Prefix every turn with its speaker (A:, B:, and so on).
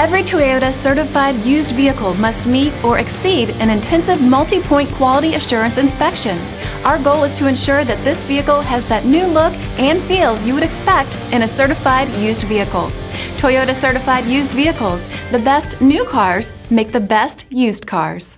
A: Every Toyota certified used vehicle must meet or exceed an intensive multi-point quality assurance inspection. Our goal is to ensure that this vehicle has that new look and feel you would expect in a certified used vehicle. Toyota certified used vehicles, the best new cars make the best used cars.